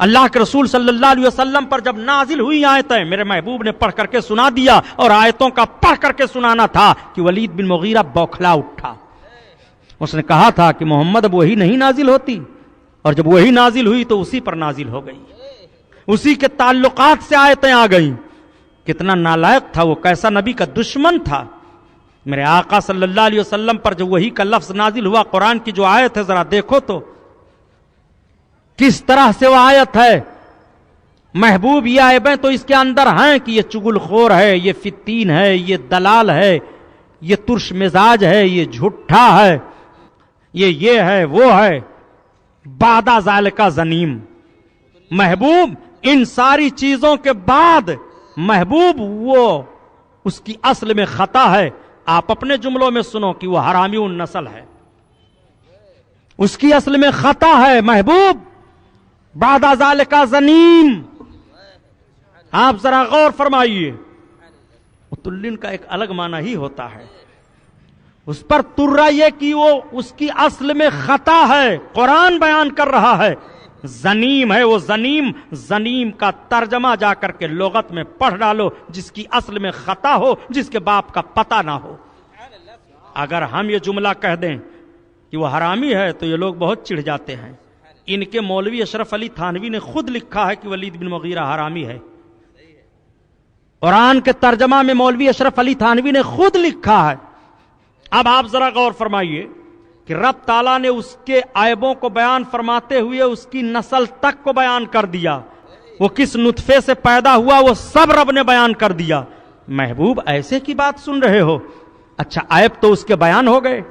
اللہ کے رسول صلی اللہ علیہ وسلم پر جب نازل ہوئی آیتیں میرے محبوب نے پڑھ کر کے سنا دیا، اور آیتوں کا پڑھ کر کے سنانا تھا کہ ولید بن مغیرہ بوکھلا اٹھا. اس نے کہا تھا کہ محمد اب وہی نہیں نازل ہوتی، اور جب وہی نازل ہوئی تو اسی پر نازل ہو گئی، اسی کے تعلقات سے آیتیں آ گئیں. کتنا نالائق تھا وہ، کیسا نبی کا دشمن تھا. میرے آقا صلی اللہ علیہ وسلم پر جو وہی کا لفظ نازل ہوا، قرآن کی جو آیت ہے ذرا دیکھو تو کس طرح سے وہ آیت ہے. محبوب یہ عیبیں تو اس کے اندر ہیں کہ یہ چغل خور ہے، یہ فتین ہے، یہ دلال ہے، یہ ترش مزاج ہے، یہ جھٹھا ہے، یہ ہے وہ ہے. بعد ذالک زنیم. محبوب ان ساری چیزوں کے بعد محبوب وہ اس کی اصل میں خطا ہے. آپ اپنے جملوں میں سنو کہ وہ حرامی النسل ہے، اس کی اصل میں خطا ہے. محبوب بعد ذالک زنیم. آپ ذرا غور فرمائیے، متلن کا ایک الگ معنی ہی ہوتا ہے. اس پر ترا یہ کہ وہ اس کی اصل میں خطا ہے. قرآن بیان کر رہا ہے زنیم ہے وہ. زنیم کا ترجمہ جا کر کے لغت میں پڑھ ڈالو، جس کی اصل میں خطا ہو، جس کے باپ کا پتہ نہ ہو. اگر ہم یہ جملہ کہہ دیں کہ وہ حرامی ہے تو یہ لوگ بہت چڑھ جاتے ہیں. ان کے مولوی اشرف علی تھانوی نے خود لکھا ہے کہ ولید بن مغیرہ حرامی ہے. قرآن کے ترجمہ میں مولوی اشرف علی تھانوی نے خود لکھا ہے. اب آپ ذرا غور فرمائیے کہ رب تعالیٰ نے اس کے عیبوں کو بیان فرماتے ہوئے اس کی نسل تک کو بیان کر دیا. وہ کس نطفے سے پیدا ہوا وہ سب رب نے بیان کر دیا. محبوب ایسے کی بات سن رہے ہو؟ اچھا عیب تو اس کے بیان ہو گئے،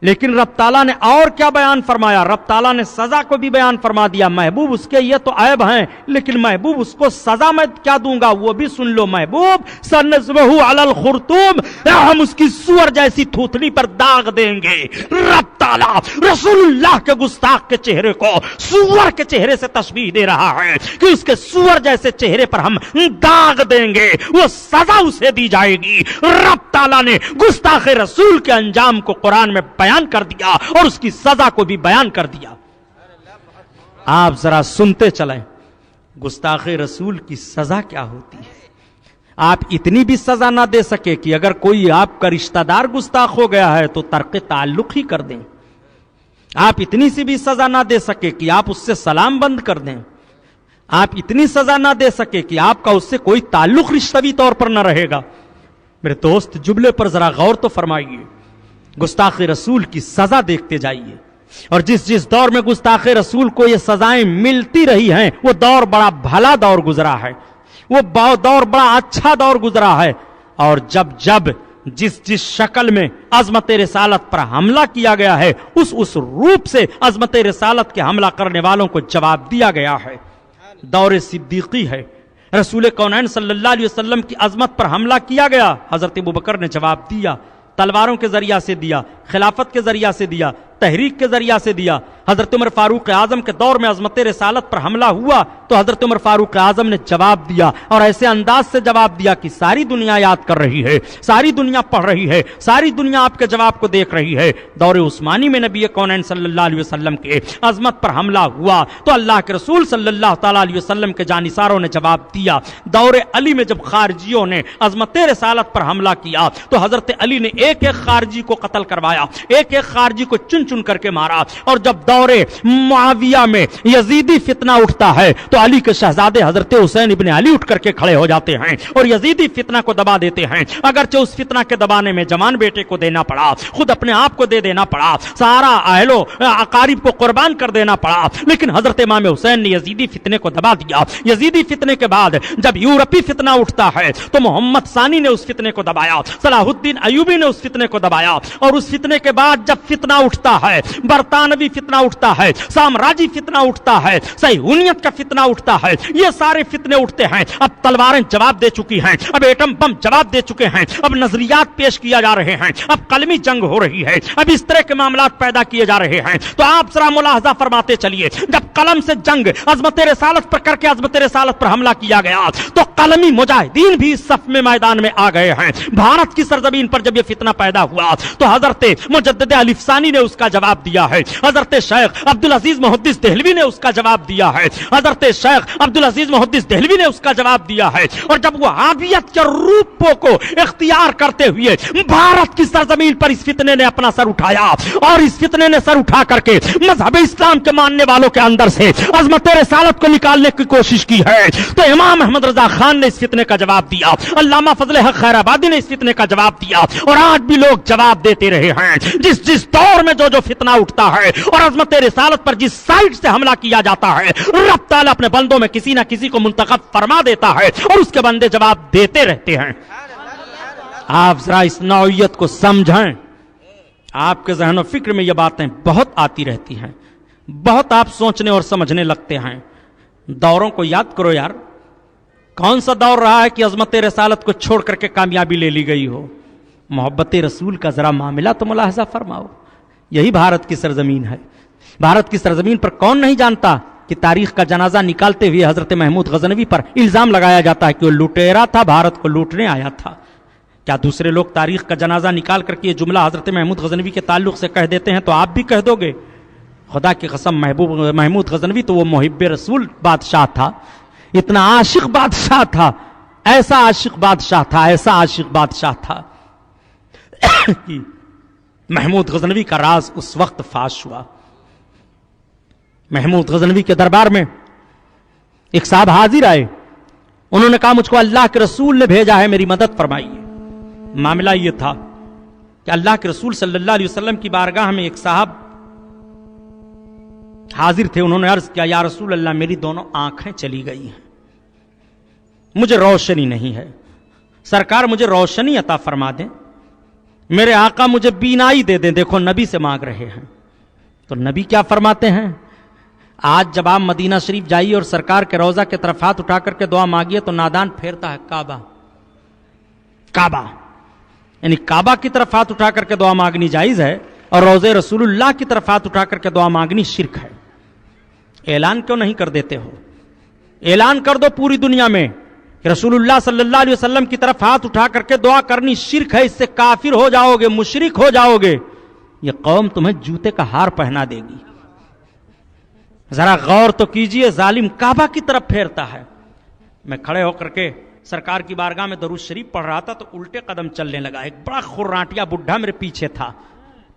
لیکن رب تعالیٰ نے اور کیا بیان فرمایا؟ رب تعالیٰ نے سزا کو بھی بیان فرما دیا. محبوب اس کے یہ تو عیب ہیں، لیکن محبوب اس کو سزا میں کیا دوں گا وہ بھی سن لو. محبوب سنذبح علی الخرطوم، ہم اس کی سور جیسی تھوتنی پر داغ دیں گے. رب تعالیٰ رسول اللہ کے گستاخ کے چہرے کو سور کے چہرے سے تشبیہ دے رہا ہے کہ اس کے سور جیسے چہرے پر ہم داغ دیں گے، وہ سزا اسے دی جائے گی. رب تعالیٰ نے گستاخ رسول کے انجام کو قرآن میں بیان کر دیا اور اس کی سزا کو بھی بیان کر دیا. آپ ذرا سنتے چلیں گستاخ رسول کی سزا کیا ہوتی ہے. آپ اتنی بھی سزا نہ دے سکے کہ اگر کوئی آپ کا رشتہ دار گستاخ ہو گیا ہے تو ترک تعلق ہی کر دیں. آپ اتنی سی بھی سزا نہ دے سکے کہ آپ اس سے سلام بند کر دیں. آپ اتنی سزا نہ دے سکے کہ آپ کا اس سے کوئی تعلق رشتوی طور پر نہ رہے گا. میرے دوست جملے پر ذرا غور تو فرمائیے. گستاخ رسول کی سزا دیکھتے جائیے، اور جس دور میں گستاخ رسول کو یہ سزائیں ملتی رہی ہیں وہ دور بڑا بھلا دور گزرا ہے، وہ دور بڑا اچھا دور گزرا ہے. اور جب جس شکل میں عظمت رسالت پر حملہ کیا گیا ہے اس روپ سے عظمت رسالت کے حملہ کرنے والوں کو جواب دیا گیا ہے. دور صدیقی ہے، رسول کونین صلی اللہ علیہ وسلم کی عظمت پر حملہ کیا گیا، حضرت ابوبکر نے جواب دیا. تلواروں کے ذریعہ سے دیا، خلافت کے ذریعہ سے دیا، تحریک کے ذریعہ سے دیا. حضرت عمر فاروق اعظم کے دور میں عظمت رسالت پر حملہ ہوا تو حضرت عمر فاروق اعظم نے جواب دیا، اور ایسے انداز سے جواب دیا کہ ساری دنیا یاد کر رہی ہے، ساری دنیا پڑھ رہی ہے، ساری دنیا آپ کے جواب کو دیکھ رہی ہے. دور عثمانی میں نبی کونین صلی اللہ علیہ وسلم کے عظمت پر حملہ ہوا تو اللہ کے رسول صلی اللہ تعالیٰ علیہ وسلم کے جانثاروں نے جواب دیا. دور علی میں جب خارجیوں نے عظمت رسالت پر حملہ کیا تو حضرت علی نے ایک خارجی کو قتل کروایا، ایک خارجی کو چن کر کے مارا. اور جب دور معاویہ میں یزیدی فتنہ اٹھتا ہے تو علی کے شہزادے حضرت حسین ابن علی اٹھ کر کے کھڑے ہو جاتے ہیں اور یزیدی فتنہ کو دبا دیتے ہیں. اگرچہ اس فتنہ کے دبانے میں جوان بیٹے کو دینا پڑا، خود اپنے آپ کو دے دینا پڑا، سارا اہل و اقارب کو قربان کر دینا پڑا، لیکن حضرت امام حسین نے یزیدی فتنے کو دبا دیا. یزیدی فتنے کے بعد جب یورپی فتنہ اٹھتا ہے تو محمد ثانی نے اس فتنے کو دبایا، صلاح الدین ایوبی نے اس فتنے کو دبایا. اور اس فتنے کے بعد جب فتنہ اٹھتا ہے، برطانوی فتنہ اٹھتا ہے، سامراجی فتنہ اٹھتا ہے، صہیونیت کا فتنہ اٹھتا ہے، یہ سارے فتنے اٹھتے ہیں. اب تلواریں جواب دے چکی ہیں، اب ایٹم بم جواب دے چکے ہیں، اب نظریات پیش کیا جا رہے ہیں، اب قلمی جنگ ہو رہی ہے، اب اس طرح کے معاملات پیدا کیے جا رہے ہیں. تو آپ ذرا ملاحظہ فرماتے چلیے، جب قلم سے جنگ عظمت رسالت پر کر کے عظمت رسالت پر حملہ کیا گیا تو قلمی مجاہدین بھی اس صف میں میدان میں آ گئے ہیں. بھارت کی سرزمین پر جب یہ فتنہ پیدا ہوا تو حضرت مجدد الف ثانی نے اس کا کا جواب دیا ہے, حضرت شیخ عبدالعزیز محدث دہلوی نے اس کا جواب دیا ہے, حضرت شیخ عبدالعزیز محدث دہلوی نے اس کا جواب دیا ہے. اور جب وہ وہابیت کے روپوں کو اختیار کرتے ہوئے بھارت کی سرزمین پر اس فتنے نے اپنا سر اٹھایا, اور اس فتنے نے سر اٹھا کر کے مذہب اسلام کے ماننے والوں کے اندر سے عظمت رسالت کو نکالنے کی کوشش کی ہے, تو امام احمد رضا خان نے اس فتنے کا جواب دیا, علامہ فضل حق خیر آبادی نے اس فتنے کا جواب دیا, اور آج بھی لوگ جواب دیتے رہے ہیں. جس دور میں جو فتنہ اٹھتا ہے اور عظمت رسالت پر جس سائڈ سے حملہ کیا جاتا ہے, رب تعالیٰ اپنے بندوں میں کسی نہ کسی کو منتخب فرما دیتا ہے اور اس کے بندے جواب دیتے رہتے ہیں. آپ ذرا اس نوعیت کو سمجھیں. آپ کے ذہن و فکر میں یہ باتیں بہت آتی رہتی ہیں, بہت آپ سوچنے اور سمجھنے لگتے ہیں. دوروں کو یاد کرو یار, کون سا دور رہا ہے کہ عظمت رسالت کو چھوڑ کر کے کامیابی لے لی گئی ہو؟ محبت رسول کا ذرا معاملہ تو ملاحظہ فرماؤ. یہی بھارت کی سرزمین ہے. بھارت کی سرزمین پر کون نہیں جانتا کہ تاریخ کا جنازہ نکالتے ہوئے حضرت محمود غزنوی پر الزام لگایا جاتا ہے کہ وہ لٹیرا تھا, بھارت کو لوٹنے آیا تھا. کیا دوسرے لوگ تاریخ کا جنازہ نکال کر کے یہ جملہ حضرت محمود غزنوی کے تعلق سے کہہ دیتے ہیں تو آپ بھی کہہ دو گے؟ خدا کی قسم, محمود غزنوی تو وہ محب رسول بادشاہ تھا, اتنا عاشق بادشاہ تھا, ایسا عاشق بادشاہ تھا, ایسا عاشق بادشاہ تھا کہ محمود غزنوی کا راز اس وقت فاش ہوا. محمود غزنوی کے دربار میں ایک صاحب حاضر آئے, انہوں نے کہا مجھ کو اللہ کے رسول نے بھیجا ہے, میری مدد فرمائیے. معاملہ یہ تھا کہ اللہ کے رسول صلی اللہ علیہ وسلم کی بارگاہ میں ایک صاحب حاضر تھے. انہوں نے عرض کیا, یا رسول اللہ میری دونوں آنکھیں چلی گئی ہیں, مجھے روشنی نہیں ہے, سرکار مجھے روشنی عطا فرما دیں, میرے آقا مجھے بینائی دے دیں. دیکھو نبی سے مانگ رہے ہیں. تو نبی کیا فرماتے ہیں؟ آج جب آپ مدینہ شریف جائیے اور سرکار کے روضہ کے طرف ہاتھ اٹھا کر کے دعا مانگیے تو نادان پھیرتا ہے کعبہ. کعبہ یعنی کعبہ کی طرف ہاتھ اٹھا کر کے دعا مانگنی جائز ہے, اور روضے رسول اللہ کی طرف ہاتھ اٹھا کر کے دعا مانگنی شرک ہے. اعلان کیوں نہیں کر دیتے ہو؟ اعلان کر دو پوری دنیا میں کہ رسول اللہ صلی اللہ علیہ وسلم کی طرف ہاتھ اٹھا کر کے دعا کرنی شرک ہے, اس سے کافر ہو جاؤ گے, مشرک ہو جاؤ گے, یہ قوم تمہیں جوتے کا ہار پہنا دے گی. ذرا غور تو کیجئے, ظالم کعبہ کی طرف پھیرتا ہے. میں کھڑے ہو کر کے سرکار کی بارگاہ میں درود شریف پڑھ رہا تھا تو الٹے قدم چلنے لگا. ایک بڑا خرانٹیا بڈھا میرے پیچھے تھا,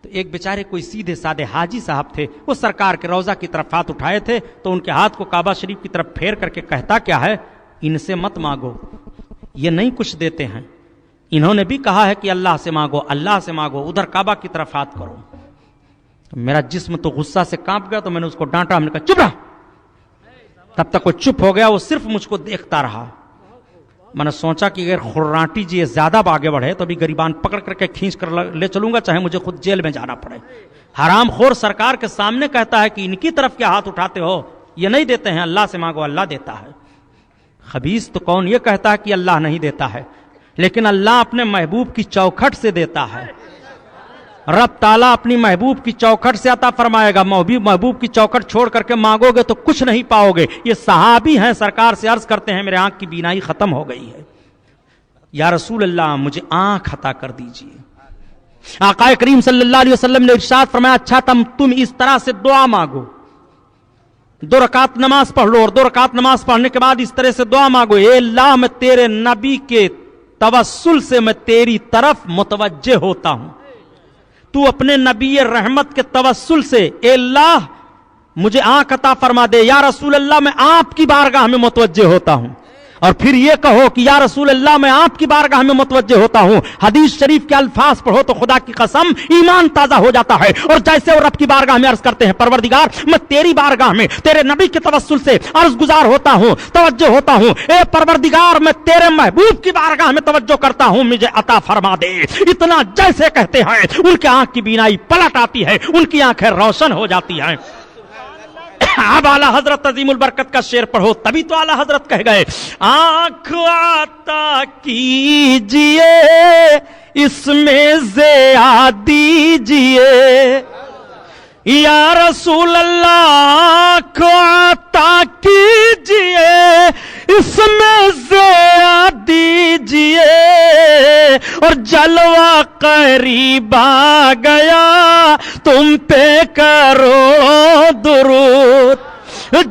تو ایک بیچارے کوئی سیدھے سادے حاجی صاحب تھے, وہ سرکار کے روضہ کی طرف ہاتھ اٹھائے تھے, تو ان کے ہاتھ کو کعبہ شریف کی طرف پھیر کر کے کہتا کیا ہے, ان سے مت مانگو, یہ نہیں کچھ دیتے ہیں. انہوں نے بھی کہا ہے کہ اللہ سے مانگو, اللہ سے مانگو, ادھر کعبہ کی طرف ہاتھ کرو. میرا جسم تو غصہ سے کانپ گیا, تو میں نے اس کو ڈانٹا, ہم نے کہا چپ رہا. تب تک وہ چپ ہو گیا, وہ صرف مجھ کو دیکھتا رہا. میں نے سوچا کہ اگر خرانٹی جی زیادہ آگے بڑھے تو ابھی گریبان پکڑ کر کے کھینچ کر لے چلوں گا, چاہے مجھے خود جیل میں جانا پڑے. حرام خور سرکار کے سامنے کہتا ہے کہ ان کی طرف کیا ہاتھ اٹھاتے ہو, یہ نہیں دیتے ہیں, اللہ سے مانگو, اللہ دیتا ہے. خبیث تو کون یہ کہتا ہے کہ اللہ نہیں دیتا ہے, لیکن اللہ اپنے محبوب کی چوکھٹ سے دیتا ہے. رب تعالیٰ اپنی محبوب کی چوکھٹ سے عطا فرمائے گا. محبوب کی چوکھٹ چھوڑ کر کے مانگو گے تو کچھ نہیں پاؤ گے. یہ صحابی ہیں, سرکار سے عرض کرتے ہیں میرے آنکھ کی بینائی ختم ہو گئی ہے, یا رسول اللہ مجھے آنکھ عطا کر دیجئے. آقا کریم صلی اللہ علیہ وسلم نے ارشاد فرمایا, اچھا تم اس طرح سے دعا مانگو, 2 رکعت نماز پڑھ لو, اور 2 رکعت نماز پڑھنے کے بعد اس طرح سے دعا مانگو, اے اللہ میں تیرے نبی کے توسل سے میں تیری طرف متوجہ ہوتا ہوں, تو اپنے نبی رحمت کے توسل سے اے اللہ مجھے آنکھ عطا فرما دے. یا رسول اللہ میں آپ کی بارگاہ میں متوجہ ہوتا ہوں. اور پھر یہ کہو کہ یا رسول اللہ میں آپ کی بارگاہ میں متوجہ ہوتا ہوں. حدیث شریف کے الفاظ پڑھو تو خدا کی قسم ایمان تازہ ہو جاتا ہے. اور جیسے وہ رب کی بارگاہ میں عرض کرتے ہیں, پروردگار میں تیری بارگاہ میں تیرے نبی کے توسل سے عرض گزار ہوتا ہوں, توجہ ہوتا ہوں, اے پروردگار میں تیرے محبوب کی بارگاہ میں توجہ کرتا ہوں, مجھے عطا فرما دے. اتنا جیسے کہتے ہیں ان کے آنکھ کی بینائی پلٹ آتی ہے, ان کی آنکھیں روشن ہو جاتی ہیں. اب اعلیٰ حضرت عظیم البرکت کا شعر پڑھو, تبھی تو اعلیٰ حضرت کہہ گئے, آنکھ عطا کیجئے اس میں ضیاء دیجئے, یا رسول اللہ آنکھ عطا کیجئے اس میں ضیاء دیجئے, اور جلوہ قریب آ گیا تم پہ کرو درود،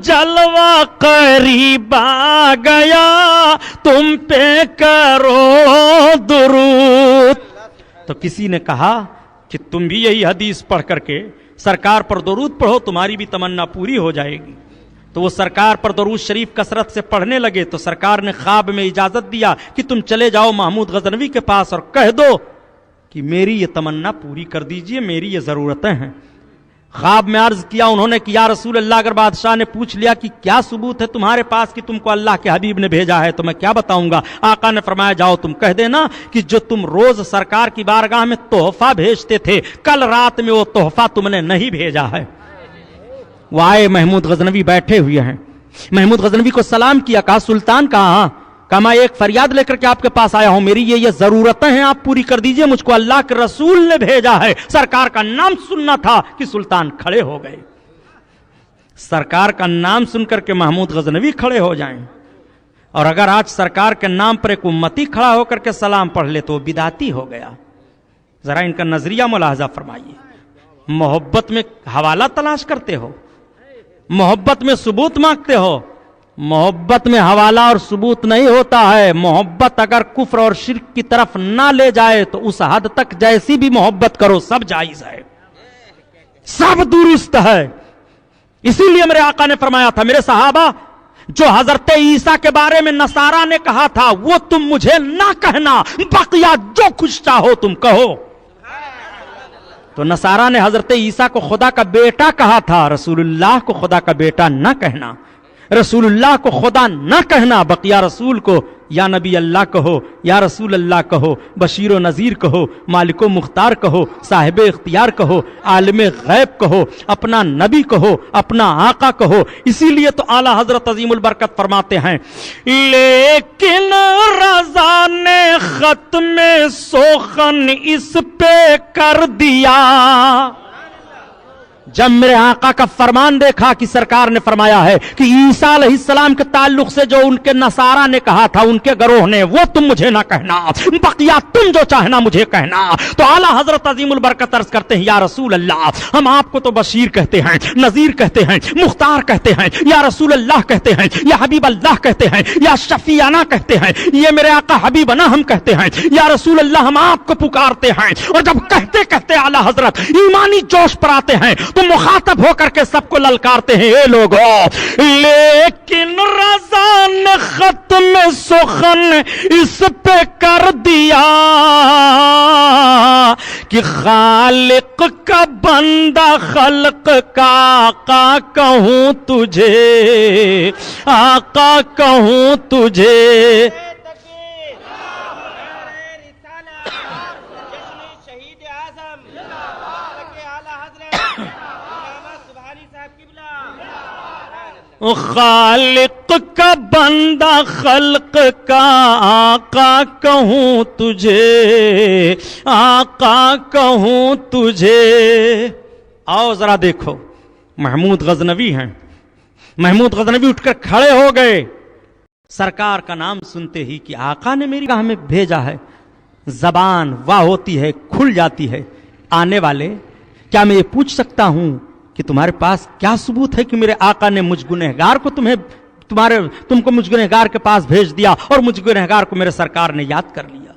جلوہ قریب آ گیا تم پہ کرو درود۔ تو کسی نے کہا کہ تم بھی یہی حدیث پڑھ کر کے سرکار پر درود پڑھو، تمہاری بھی تمنا پوری ہو جائے گی۔ تو وہ سرکار پر درود شریف کثرت سے پڑھنے لگے تو سرکار نے خواب میں اجازت دیا کہ تم چلے جاؤ محمود غزنوی کے پاس اور کہہ دو کہ میری یہ تمنا پوری کر دیجئے، میری یہ ضرورتیں ہیں۔ خواب میں عرض کیا انہوں نے کہ یا رسول اللہ، اگر بادشاہ نے پوچھ لیا کہ کیا ثبوت ہے تمہارے پاس کہ تم کو اللہ کے حبیب نے بھیجا ہے تو میں کیا بتاؤں گا؟ آقا نے فرمایا جاؤ تم کہہ دینا کہ جو تم روز سرکار کی بارگاہ میں تحفہ بھیجتے تھے، کل رات میں وہ تحفہ تم نے نہیں بھیجا ہے۔ وہ آئے، محمود غزنوی بیٹھے ہوئے ہیں، محمود غزنوی کو سلام کیا، کہا سلطان کہاں؟ کہا میں ایک فریاد لے کر کے آپ کے پاس آیا ہوں، میری یہ ضرورتیں ہیں، آپ پوری کر دیجئے، مجھ کو اللہ کے رسول نے بھیجا ہے۔ سرکار کا نام سننا تھا کہ سلطان کھڑے ہو گئے۔ سرکار کا نام سن کر کے محمود غزنوی کھڑے ہو جائیں، اور اگر آج سرکار کے نام پر ایک امتی کھڑا ہو کر کے سلام پڑھ لے تو وہ بدعتی ہو گیا۔ ذرا ان کا نظریہ ملاحظہ فرمائیے۔ محبت میں حوالہ تلاش کرتے ہو، محبت میں ثبوت مانگتے ہو۔ محبت میں حوالہ اور ثبوت نہیں ہوتا ہے۔ محبت اگر کفر اور شرک کی طرف نہ لے جائے تو اس حد تک جیسی بھی محبت کرو سب جائز ہے، سب درست ہے۔ اسی لیے میرے آقا نے فرمایا تھا، میرے صحابہ، جو حضرت عیسیٰ کے بارے میں نصارہ نے کہا تھا وہ تم مجھے نہ کہنا، بقیہ جو کچھ چاہو تم کہو۔ تو نصارہ نے حضرت عیسیٰ کو خدا کا بیٹا کہا تھا، رسول اللہ کو خدا کا بیٹا نہ کہنا، رسول اللہ کو خدا نہ کہنا، بقیہ رسول کو یا نبی اللہ کہو، یا رسول اللہ کہو، بشیر و نذیر کہو، مالک و مختار کہو، صاحب اختیار کہو، عالم غیب کہو، اپنا نبی کہو، اپنا آقا کہو۔ اسی لیے تو اعلیٰ حضرت عظیم البرکت فرماتے ہیں، لیکن رضا نے ختم سخن اس پہ کر دیا۔ جب میرے آقا کا فرمان دیکھا کہ سرکار نے فرمایا ہے کہ عیسیٰ علیہ السلام کے تعلق سے جو ان کے نصارہ نے کہا تھا، ان کے گروہ نے، وہ تم مجھے نہ کہنا، بقیہ تم جو چاہنا مجھے کہنا، تو اعلیٰ حضرت عظیم البرکت عرض کرتے ہیں، یا رسول اللہ، ہم آپ کو تو بشیر کہتے ہیں، نذیر کہتے ہیں، مختار کہتے ہیں، یا رسول اللہ کہتے ہیں، یا حبیب اللہ کہتے ہیں، یا شفیعنا کہتے ہیں، یہ میرے آقا حبیبنا ہم کہتے ہیں، یا رسول اللہ ہم آپ کو پکارتے ہیں۔ اور جب کہتے کہتے اعلیٰ حضرت ایمانی جوش پر آتے ہیں تو مخاطب ہو کر کے سب کو للکارتے ہیں، اے لوگو، لیکن رضا نے ختم سخن اس پہ کر دیا کہ خالق کا بندہ خلق کا آقا کہوں تجھے، آقا کہوں تجھے۔ خالق کا بندہ خلق کا آقا کہوں تجھے، آقا کہوں تجھے۔ آؤ ذرا دیکھو، محمود غزنوی ہیں، محمود غزنوی اٹھ کر کھڑے ہو گئے، سرکار کا نام سنتے ہی کہ آقا نے میری راہ میں بھیجا ہے، زبان واہ ہوتی ہے، کھل جاتی ہے۔ آنے والے، کیا میں یہ پوچھ سکتا ہوں کہ تمہارے پاس کیا ثبوت ہے کہ میرے آقا نے مجھ گنہگار کو تم کو مجھ گنہگار کے پاس بھیج دیا اور مجھ گنہگار کو میرے سرکار نے یاد کر لیا؟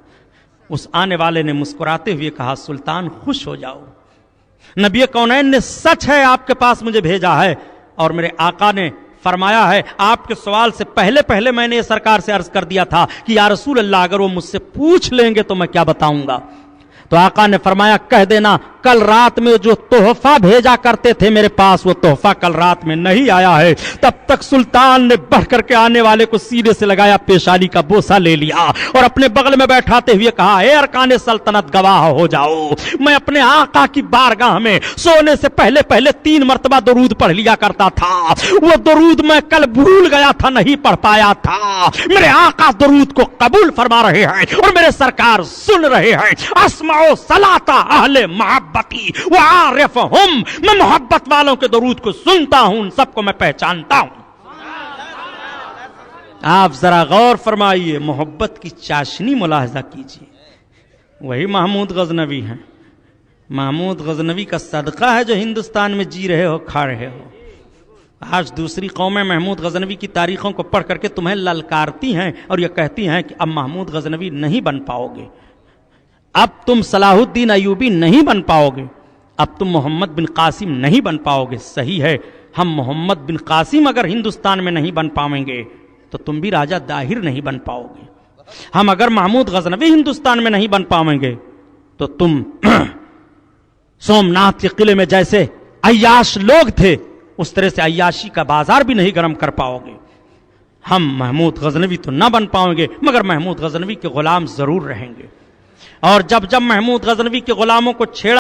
اس آنے والے نے مسکراتے ہوئے کہا، سلطان خوش ہو جاؤ، نبی کونین نے سچ ہے آپ کے پاس مجھے بھیجا ہے، اور میرے آقا نے فرمایا ہے، آپ کے سوال سے پہلے میں نے یہ سرکار سے عرض کر دیا تھا کہ یا رسول اللہ اگر وہ مجھ سے پوچھ لیں گے تو میں کیا بتاؤں گا؟ تو آقا نے فرمایا، کہہ دینا کل رات میں جو تحفہ بھیجا کرتے تھے میرے پاس، وہ تحفہ کل رات میں نہیں آیا ہے۔ تب تک سلطان نے بڑھ کر کے آنے والے کو سینے سے لگایا، پیشانی کا بوسہ لے لیا اور اپنے بغل میں بیٹھاتے ہوئے کہا، اے ارکان سلطنت گواہ ہو جاؤ، میں اپنے آقا کی بارگاہ میں سونے سے پہلے 3 مرتبہ درود پڑھ لیا کرتا تھا، وہ درود میں کل بھول گیا تھا، نہیں پڑھ پایا تھا۔ میرے آقا درود کو قبول فرما رہے ہیں اور میرے سرکار سن رہے ہیں۔ اسمعوا صلاۃ اہل محبتی وعارفہم، میں محبت والوں کے درود کو سنتا ہوں، ان سب کو میں پہچانتا ہوں۔ آپ ذرا غور فرمائیے، محبت کی چاشنی ملاحظہ کیجیے، وہی محمود غزنوی ہیں. محمود غزنوی کا صدقہ ہے جو ہندوستان میں جی رہے ہو, کھا رہے ہو. آج دوسری قومیں محمود غزنوی کی تاریخوں کو پڑھ کر کے تمہیں للکارتی ہیں اور یہ کہتی ہیں کہ اب محمود غزنوی نہیں بن پاؤ گے, اب تم صلاح الدین ایوبی نہیں بن پاؤ گے, اب تم محمد بن قاسم نہیں بن پاؤ گے. صحیح ہے, ہم محمد بن قاسم اگر ہندوستان میں نہیں بن پاؤیں گے تو تم بھی راجہ داہر نہیں بن پاؤ گے. ہم اگر محمود غزنوی ہندوستان میں نہیں بن پاؤیں گے تو تم سومناتھ کے قلعے میں جیسے عیاش لوگ تھے اس طرح سے عیاشی کا بازار بھی نہیں گرم کر پاؤ گے. ہم محمود غزنوی تو نہ بن پاؤں گے مگر محمود غزنوی کے غلام ضرور رہیں گے. اور جب محمود غزنوی کے غلاموں کو چھیڑا